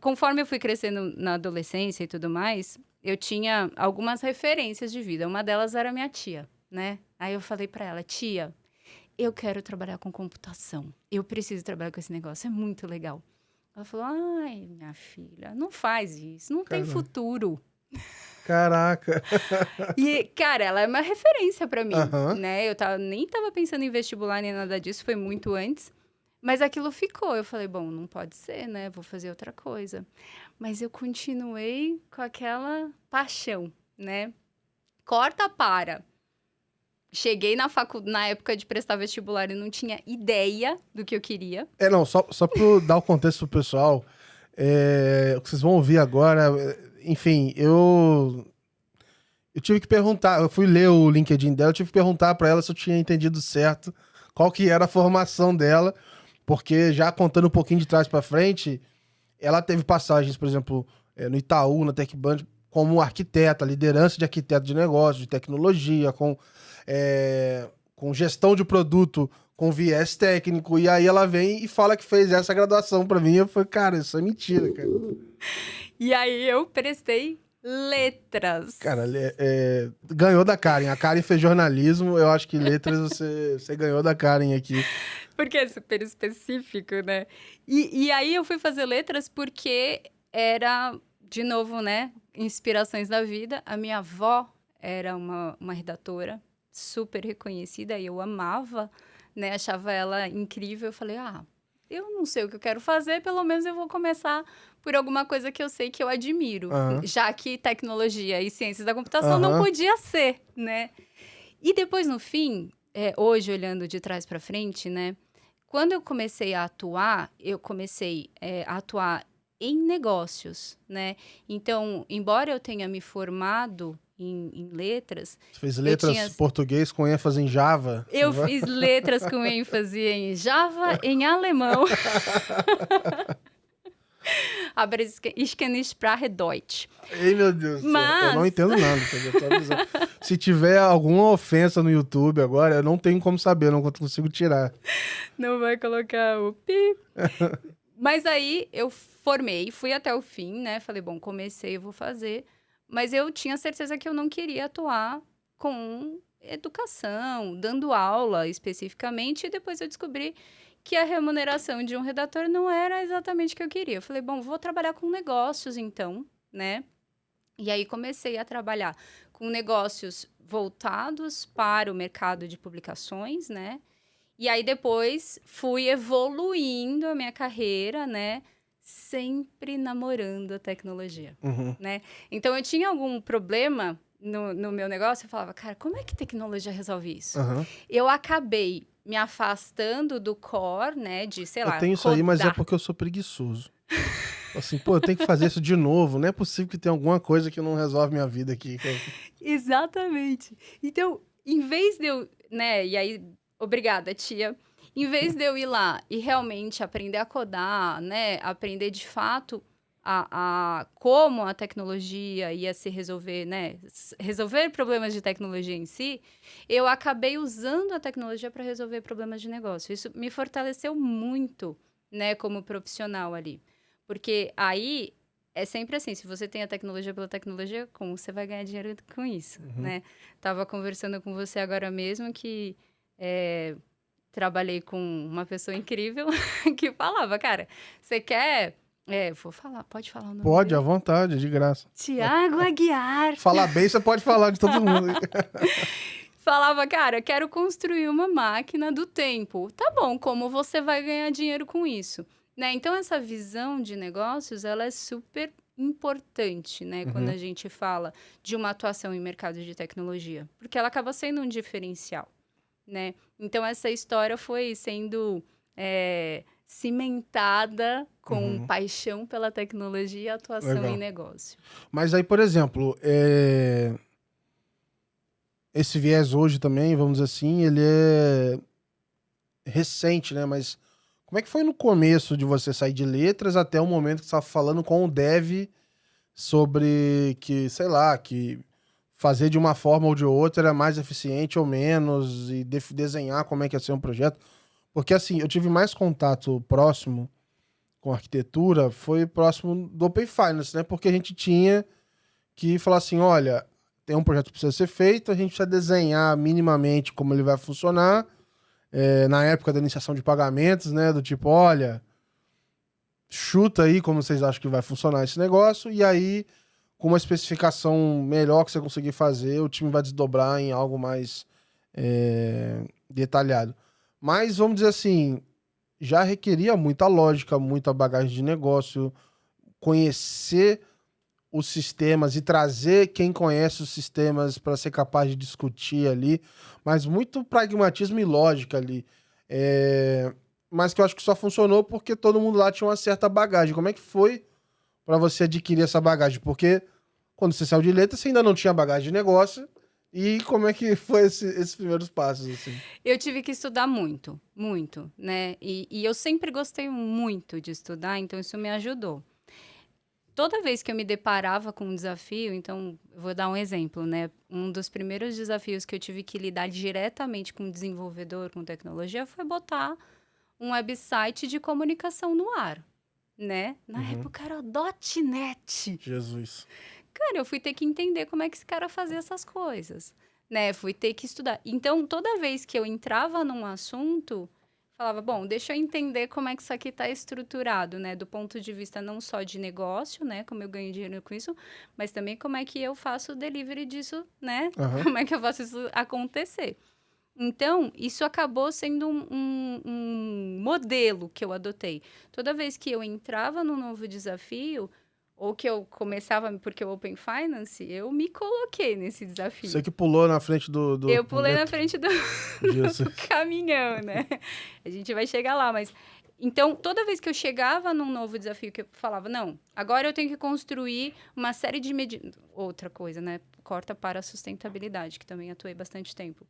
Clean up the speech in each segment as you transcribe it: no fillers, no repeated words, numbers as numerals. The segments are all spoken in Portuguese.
conforme eu fui crescendo na adolescência e tudo mais, eu tinha algumas referências de vida. Uma delas era minha tia, né? Aí eu falei pra ela, tia, eu quero trabalhar com computação. Eu preciso trabalhar com esse negócio, é muito legal. Ela falou, ai, minha filha, não faz isso, não tem Caramba. futuro. Caraca. E, cara, ela é uma referência pra mim, Aham. né? Nem tava pensando em vestibular nem nada disso, foi muito antes. Mas aquilo ficou. Eu falei, bom, não pode ser, né? Vou fazer outra coisa. Mas eu continuei com aquela paixão, né? Corta para. Cheguei na época de prestar vestibular e não tinha ideia do que eu queria. Não, só pra dar o contexto pro pessoal, o que vocês vão ouvir agora, enfim, eu tive que perguntar, eu fui ler o LinkedIn dela, eu tive que perguntar pra ela se eu tinha entendido certo qual que era a formação dela, porque já contando um pouquinho de trás pra frente, ela teve passagens, por exemplo, no Itaú, na TecBand, como arquiteta, liderança de arquiteto de negócio, de tecnologia, com gestão de produto, com viés técnico, e aí ela vem e fala que fez essa graduação pra mim, eu falei, cara, isso é mentira, cara. E aí eu prestei letras. Cara, ganhou da Karen, a Karen fez jornalismo, eu acho que letras você ganhou da Karen aqui. Porque é super específico, né? E aí eu fui fazer letras porque era, de novo, né? Inspirações da vida. A minha avó era uma redatora super reconhecida e eu amava, né? Achava ela incrível. Eu falei, eu não sei o que eu quero fazer, pelo menos eu vou começar por alguma coisa que eu sei que eu admiro. Aham. Já que tecnologia e ciências da computação não Aham. podia ser, né? E depois, no fim, hoje, olhando de trás para frente, né? Quando eu comecei a atuar, eu comecei a atuar em negócios, né? Então, embora eu tenha me formado em letras, Você fez letras português com ênfase em Java? eu fiz letras com ênfase em Java, em alemão. Aber ich kenne Sprache Deutsch. Ei, meu Deus do céu. Eu não Mas... entendo nada, entendeu? Tô avisando. Se tiver alguma ofensa no YouTube agora, eu não tenho como saber, eu não consigo tirar. Não vai colocar o pi. Mas aí eu formei, fui até o fim, né? Falei, bom, comecei, eu vou fazer. Mas eu tinha certeza que eu não queria atuar com educação, dando aula especificamente. E depois eu descobri que a remuneração de um redator não era exatamente o que eu queria. Eu falei, bom, vou trabalhar com negócios então, né? E aí comecei a trabalhar com negócios voltados para o mercado de publicações, né? E aí depois fui evoluindo a minha carreira, né? Sempre namorando a tecnologia, né? Então eu tinha algum problema no meu negócio, eu falava, cara, como é que tecnologia resolve isso? Eu acabei me afastando do core, né? De, sei lá, eu tenho isso aí, mas é porque eu sou preguiçoso. Assim, pô, eu tenho que fazer isso de novo. Não é possível que tenha alguma coisa que não resolve minha vida aqui. Exatamente. Então, em vez de eu, né? E aí, obrigada, tia. Em vez de eu ir lá e realmente aprender a codar, né? Aprender de fato como a tecnologia ia se resolver, né? Resolver problemas de tecnologia em si, eu acabei usando a tecnologia para resolver problemas de negócio. Isso me fortaleceu muito, né? Como profissional ali. Porque aí é sempre assim, se você tem a tecnologia pela tecnologia, como você vai ganhar dinheiro com isso, né? Tava conversando com você agora mesmo que trabalhei com uma pessoa incrível que falava, cara, você quer... vou falar, pode falar o nome Pode, dele? à vontade, de graça. Tiago Aguiar. Falar bem, você pode falar de todo mundo. Falava, cara, quero construir uma máquina do tempo. Tá bom, como você vai ganhar dinheiro com isso? Né? Então, essa visão de negócios, ela é super importante, né? Quando a gente fala de uma atuação em mercado de tecnologia. Porque ela acaba sendo um diferencial, né? Então, essa história foi sendo cimentada com paixão pela tecnologia e atuação Legal. em negócio. Mas aí, por exemplo, esse viés hoje também, vamos dizer assim, ele é recente, né? Mas como é que foi no começo de você sair de letras até o momento que você estava falando com o dev sobre que, sei lá, que fazer de uma forma ou de outra era mais eficiente ou menos e desenhar como é que ia ser um projeto? Porque, assim, eu tive mais contato próximo com arquitetura foi próximo do Open Finance, né? Porque a gente tinha que falar assim, olha, tem um projeto que precisa ser feito, a gente precisa desenhar minimamente como ele vai funcionar, na época da iniciação de pagamentos, né? Do tipo, olha, chuta aí como vocês acham que vai funcionar esse negócio, e aí, com uma especificação melhor que você conseguir fazer, o time vai desdobrar em algo mais detalhado. Mas, vamos dizer assim, já requeria muita lógica, muita bagagem de negócio, conhecer os sistemas e trazer quem conhece os sistemas para ser capaz de discutir ali, mas muito pragmatismo e lógica ali. Mas que eu acho que só funcionou porque todo mundo lá tinha uma certa bagagem. Como é que foi para você adquirir essa bagagem? Porque quando você saiu de letras, você ainda não tinha bagagem de negócio. E como é que foi esses primeiros passos, assim? Eu tive que estudar muito, muito, né? E eu sempre gostei muito de estudar, então isso me ajudou. Toda vez que eu me deparava com um desafio, então, eu vou dar um exemplo, né? Um dos primeiros desafios que eu tive que lidar diretamente com o desenvolvedor, com tecnologia, foi botar um website de comunicação no ar, né? Na época era .NET. Jesus. Cara, eu fui ter que entender como é que esse cara fazia essas coisas, né? Fui ter que estudar. Então, toda vez que eu entrava num assunto, falava, bom, deixa eu entender como é que isso aqui está estruturado, né? Do ponto de vista não só de negócio, né? Como eu ganho dinheiro com isso, mas também como é que eu faço o delivery disso, né? Como é que eu faço isso acontecer. Então, isso acabou sendo um modelo que eu adotei. Toda vez que eu entrava num novo desafio, ou que eu começava, porque o Open Finance, eu me coloquei nesse desafio. Você que pulou na frente do eu pulei na frente do caminhão, né? A gente vai chegar lá, mas... Então, toda vez que eu chegava num novo desafio, que eu falava, não, agora eu tenho que construir uma série de medidas... Outra coisa, né? Corta para a sustentabilidade, que também atuei bastante tempo.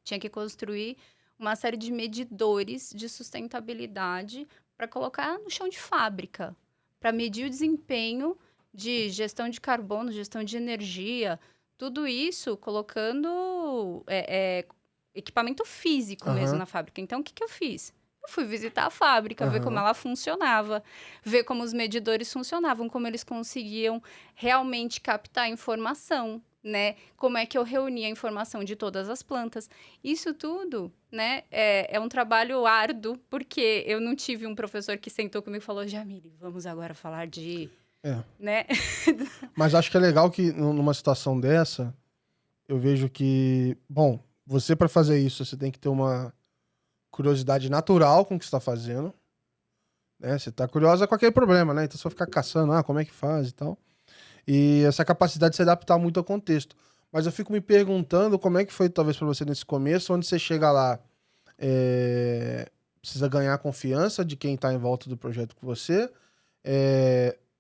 Tinha que construir uma série de medidores de sustentabilidade para colocar no chão de fábrica, para medir o desempenho de gestão de carbono, gestão de energia, tudo isso colocando equipamento físico mesmo na fábrica. Então, o que eu fiz? Eu fui visitar a fábrica, ver como ela funcionava, ver como os medidores funcionavam, como eles conseguiam realmente captar informação, né? Como é que eu reunia a informação de todas as plantas. Isso tudo, né, é um trabalho árduo, porque eu não tive um professor que sentou comigo e falou, Jamile, vamos agora falar de... né? Mas acho que é legal que numa situação dessa, eu vejo que, bom, você para fazer isso, você tem que ter uma curiosidade natural com o que você está fazendo, né? Você tá curiosa com aquele problema, né? Então você vai ficar caçando, como é que faz e tal. E essa capacidade de se adaptar muito ao contexto. Mas eu fico me perguntando como é que foi, talvez, para você nesse começo, onde você chega lá, precisa ganhar a confiança de quem está em volta do projeto com você.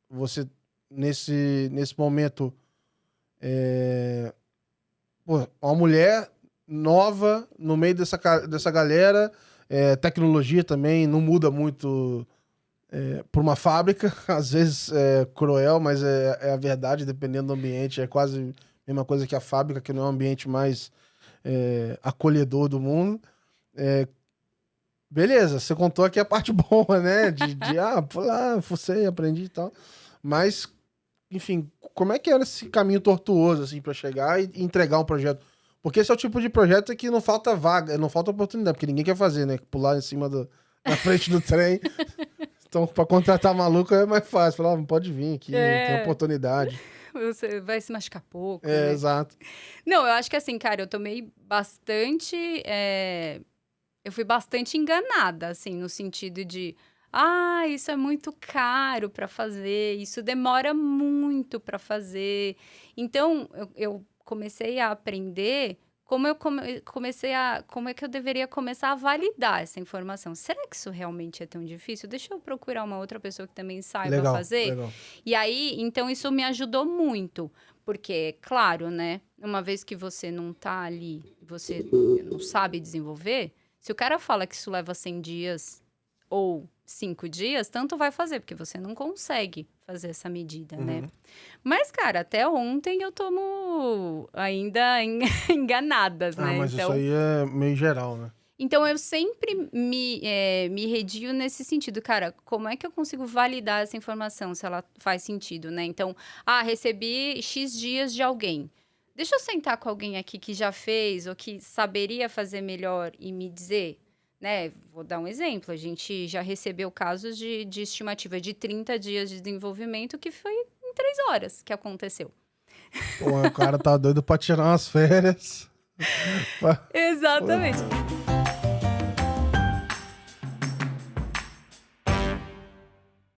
Você, nesse momento, uma mulher nova no meio dessa galera, tecnologia também não muda muito por uma fábrica, às vezes é cruel, mas é a verdade, dependendo do ambiente, é quase a mesma coisa que a fábrica, que não é o ambiente mais acolhedor do mundo. Beleza, você contou aqui a parte boa, né? Fui lá, fucei, aprendi e tal. Mas, enfim, como é que era esse caminho tortuoso, assim, para chegar e entregar um projeto? Porque esse é o tipo de projeto que não falta vaga, não falta oportunidade, porque ninguém quer fazer, né? Pular em cima na frente do trem. Então, para contratar maluco é mais fácil. Falar, pode vir aqui, tem oportunidade. Você vai se machucar pouco, né? Exato. Não, eu acho que assim, cara, eu tomei bastante... Eu fui bastante enganada, assim, no sentido de... isso é muito caro para fazer, isso demora muito para fazer. Então, eu comecei a aprender como é que eu deveria começar a validar essa informação. Será que isso realmente é tão difícil? Deixa eu procurar uma outra pessoa que também saiba fazer. Legal. E aí, então, isso me ajudou muito. Porque, claro, né? Uma vez que você não tá ali, você não sabe desenvolver... Se o cara fala que isso leva 100 dias ou 5 dias, tanto vai fazer, porque você não consegue fazer essa medida, né? Mas, cara, até ontem eu tomo ainda enganadas, né? Mas então, isso aí é meio geral, né? Então, eu sempre me redio nesse sentido. Cara, como é que eu consigo validar essa informação, se ela faz sentido, né? Então, recebi X dias de alguém. Deixa eu sentar com alguém aqui que já fez ou que saberia fazer melhor e me dizer, né? Vou dar um exemplo. A gente já recebeu casos de estimativa de 30 dias de desenvolvimento que foi em 3 horas que aconteceu. Pô, o cara tá doido pra tirar umas férias. Exatamente.